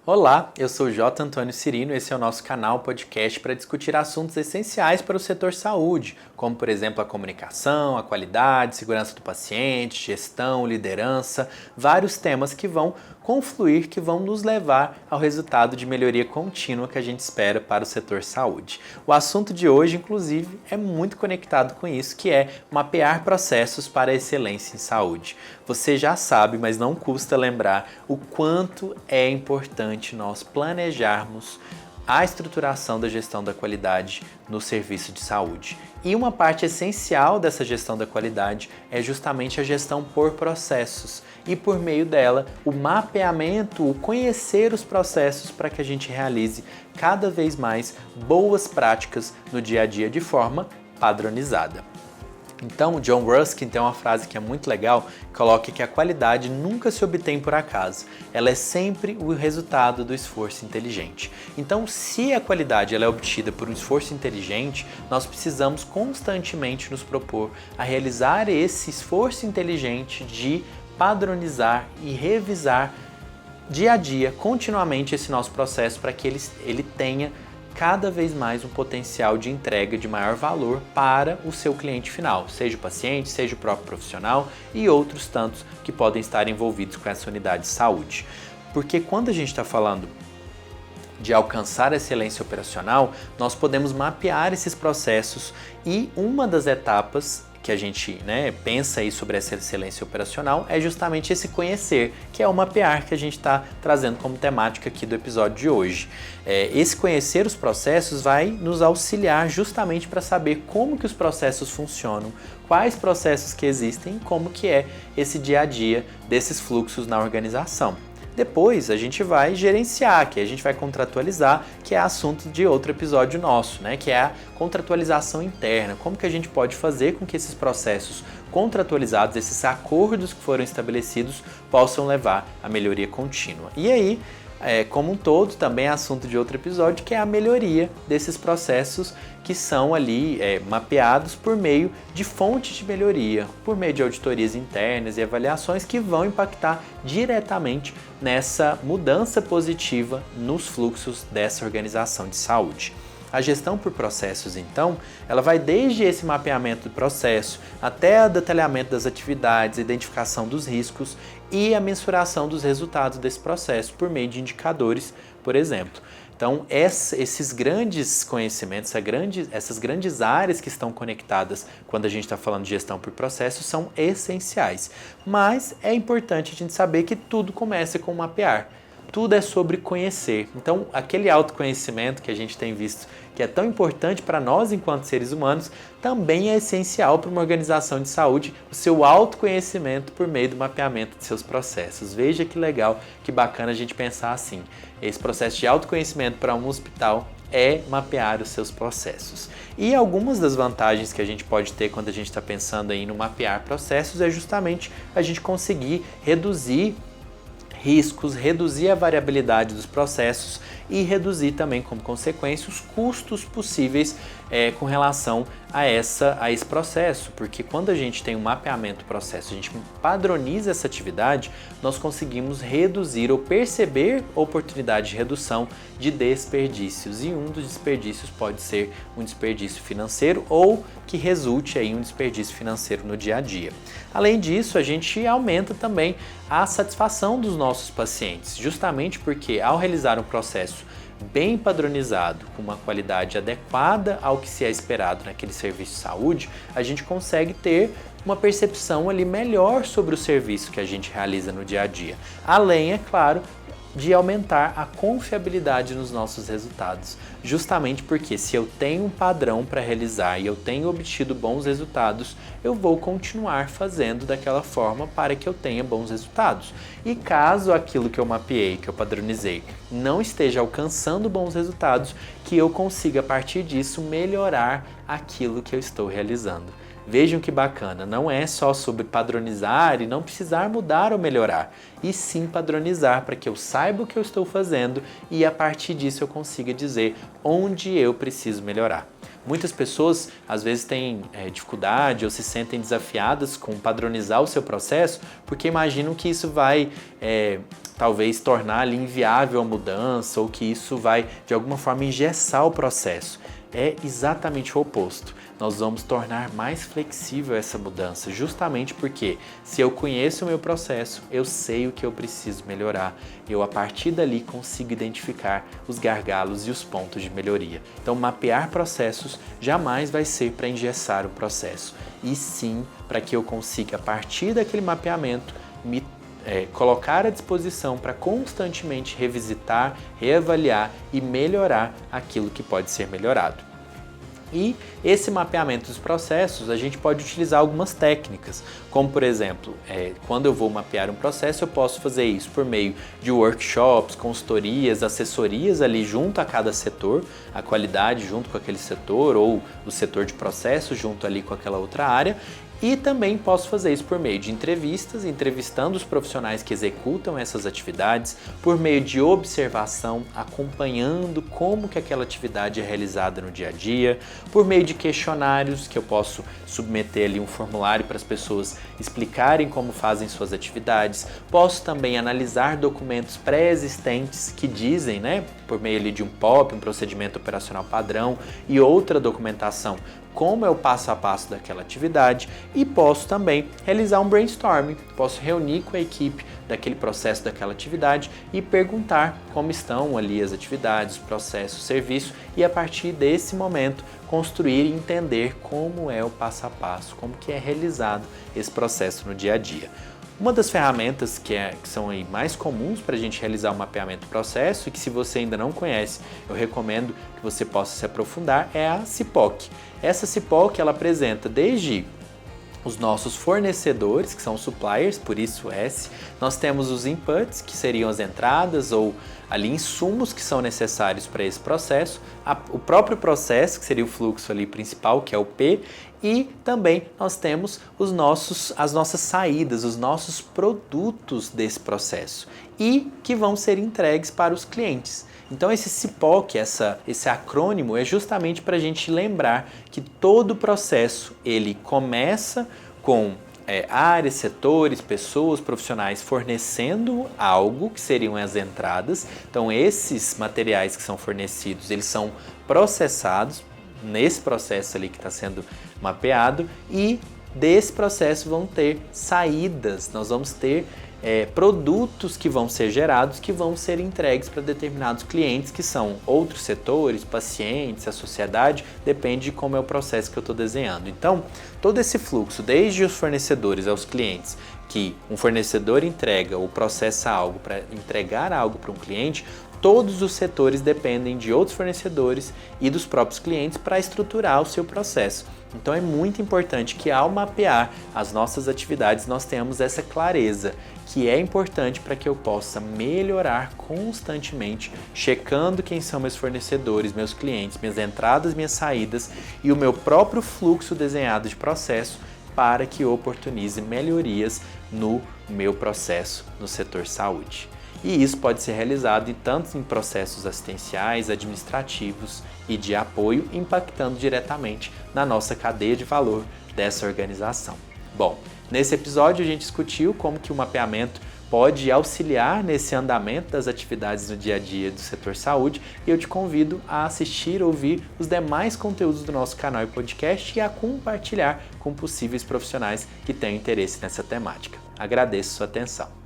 Olá, eu sou J. Antônio Cirino, esse é o nosso canal podcast para discutir assuntos essenciais para o setor saúde, como por exemplo a comunicação, a qualidade, segurança do paciente, gestão, liderança, vários temas que vão confluir, que vão nos levar ao resultado de melhoria contínua que a gente espera para o setor saúde. O assunto de hoje, inclusive, é muito conectado com isso, que é mapear processos para a excelência em saúde. Você já sabe, mas não custa lembrar o quanto é importante nós planejarmos a estruturação da gestão da qualidade no serviço de saúde. E uma parte essencial dessa gestão da qualidade é justamente a gestão por processos e, por meio dela, o mapeamento, o conhecer os processos para que a gente realize cada vez mais boas práticas no dia a dia de forma padronizada. Então, John Ruskin tem uma frase que é muito legal, coloca que a qualidade nunca se obtém por acaso, ela é sempre o resultado do esforço inteligente. Então, se a qualidade ela é obtida por um esforço inteligente, nós precisamos constantemente nos propor a realizar esse esforço inteligente de padronizar e revisar dia a dia, continuamente, esse nosso processo para que ele tenha cada vez mais um potencial de entrega de maior valor para o seu cliente final, seja o paciente, seja o próprio profissional e outros tantos que podem estar envolvidos com essa unidade de saúde. Porque quando a gente está falando de alcançar a excelência operacional, nós podemos mapear esses processos e uma das etapas que a gente pensa aí sobre essa excelência operacional é justamente esse conhecer, que é o mapear que a gente está trazendo como temática aqui do episódio de hoje. Esse conhecer os processos vai nos auxiliar justamente para saber como que os processos funcionam, quais processos que existem e como que é esse dia a dia desses fluxos na organização. Depois a gente vai gerenciar, que a gente vai contratualizar, que é assunto de outro episódio nosso, que é a contratualização interna. Como que a gente pode fazer com que esses processos contratualizados, esses acordos que foram estabelecidos, possam levar à melhoria contínua. E aí, como um todo, também é assunto de outro episódio, que é a melhoria desses processos que são ali mapeados por meio de fontes de melhoria, por meio de auditorias internas e avaliações que vão impactar diretamente nessa mudança positiva nos fluxos dessa organização de saúde. A gestão por processos, então, ela vai desde esse mapeamento do processo até o detalhamento das atividades, a identificação dos riscos e a mensuração dos resultados desse processo por meio de indicadores, por exemplo. Então, esses grandes conhecimentos, essas grandes áreas que estão conectadas quando a gente está falando de gestão por processos são essenciais. Mas é importante a gente saber que tudo começa com mapear. Tudo é sobre conhecer. Então, aquele autoconhecimento que a gente tem visto que é tão importante para nós enquanto seres humanos, também é essencial para uma organização de saúde, o seu autoconhecimento por meio do mapeamento de seus processos. Veja que legal, que bacana a gente pensar assim. Esse processo de autoconhecimento para um hospital é mapear os seus processos. E algumas das vantagens que a gente pode ter quando a gente está pensando em mapear processos é justamente a gente conseguir reduzir riscos, reduzir a variabilidade dos processos e reduzir também, como consequência, os custos possíveis com relação a esse processo, porque quando a gente tem um mapeamento do processo, a gente padroniza essa atividade, nós conseguimos reduzir ou perceber oportunidade de redução de desperdícios, e um dos desperdícios pode ser um desperdício financeiro ou que resulte em um desperdício financeiro no dia a dia. Além disso, a gente aumenta também a satisfação dos nossos pacientes, justamente porque ao realizar um processo bem padronizado, com uma qualidade adequada ao que se é esperado naquele serviço de saúde, a gente consegue ter uma percepção ali melhor sobre o serviço que a gente realiza no dia a dia. Além, é claro, de aumentar a confiabilidade nos nossos resultados, justamente porque se eu tenho um padrão para realizar e eu tenho obtido bons resultados, eu vou continuar fazendo daquela forma para que eu tenha bons resultados. E caso aquilo que eu mapeei, que eu padronizei, não esteja alcançando bons resultados, que eu consiga a partir disso melhorar aquilo que eu estou realizando. Vejam que bacana, não é só sobre padronizar e não precisar mudar ou melhorar, e sim padronizar para que eu saiba o que eu estou fazendo e a partir disso eu consiga dizer onde eu preciso melhorar. Muitas pessoas às vezes têm dificuldade ou se sentem desafiadas com padronizar o seu processo porque imaginam que isso vai talvez tornar ali inviável a mudança ou que isso vai de alguma forma engessar o processo. É exatamente o oposto. Nós vamos tornar mais flexível essa mudança, justamente porque se eu conheço o meu processo, eu sei o que eu preciso melhorar. Eu, a partir dali, consigo identificar os gargalos e os pontos de melhoria. Então, mapear processos jamais vai ser para engessar o processo, e sim para que eu consiga, a partir daquele mapeamento, me colocar à disposição para constantemente revisitar, reavaliar e melhorar aquilo que pode ser melhorado. E esse mapeamento dos processos, a gente pode utilizar algumas técnicas, como por exemplo, quando eu vou mapear um processo, eu posso fazer isso por meio de workshops, consultorias, assessorias ali junto a cada setor, a qualidade junto com aquele setor ou o setor de processos junto ali com aquela outra área. E também posso fazer isso por meio de entrevistas, entrevistando os profissionais que executam essas atividades, por meio de observação, acompanhando como que aquela atividade é realizada no dia a dia, por meio de questionários que eu posso submeter ali um formulário para as pessoas explicarem como fazem suas atividades. Posso também analisar documentos pré-existentes que dizem, por meio ali de um POP, um procedimento operacional padrão e outra documentação, como é o passo a passo daquela atividade, e posso também realizar um brainstorming, posso reunir com a equipe daquele processo, daquela atividade e perguntar como estão ali as atividades, processos, serviço, e a partir desse momento construir e entender como é o passo a passo, como que é realizado esse processo no dia a dia. Uma das ferramentas que são aí mais comuns para a gente realizar o mapeamento do processo e que, se você ainda não conhece, eu recomendo que você possa se aprofundar, é a CIPOC. Essa CIPOC, ela apresenta desde os nossos fornecedores, que são suppliers, por isso S, nós temos os inputs, que seriam as entradas ou ali insumos que são necessários para esse processo, o próprio processo, que seria o fluxo ali principal, que é o P, e também nós temos as nossas saídas, os nossos produtos desse processo e que vão ser entregues para os clientes. Então esse CIPOC, esse acrônimo, é justamente para a gente lembrar que todo o processo ele começa com áreas, setores, pessoas, profissionais fornecendo algo, que seriam as entradas. Então esses materiais que são fornecidos, eles são processados nesse processo ali que está sendo mapeado, e desse processo vão ter saídas, nós vamos ter produtos que vão ser gerados, que vão ser entregues para determinados clientes, que são outros setores, pacientes, a sociedade, depende de como é o processo que eu estou desenhando. Então, todo esse fluxo, desde os fornecedores aos clientes, que um fornecedor entrega ou processa algo para entregar algo para um cliente, todos os setores dependem de outros fornecedores e dos próprios clientes para estruturar o seu processo. Então é muito importante que, ao mapear as nossas atividades, nós tenhamos essa clareza, que é importante para que eu possa melhorar constantemente, checando quem são meus fornecedores, meus clientes, minhas entradas, minhas saídas e o meu próprio fluxo desenhado de processo, para que eu oportunize melhorias no meu processo no setor saúde. E isso pode ser realizado tanto em processos assistenciais, administrativos e de apoio, impactando diretamente na nossa cadeia de valor dessa organização. Bom, nesse episódio a gente discutiu como que o mapeamento pode auxiliar nesse andamento das atividades no dia a dia do setor saúde, e eu te convido a assistir, ouvir os demais conteúdos do nosso canal e podcast e a compartilhar com possíveis profissionais que tenham interesse nessa temática. Agradeço sua atenção.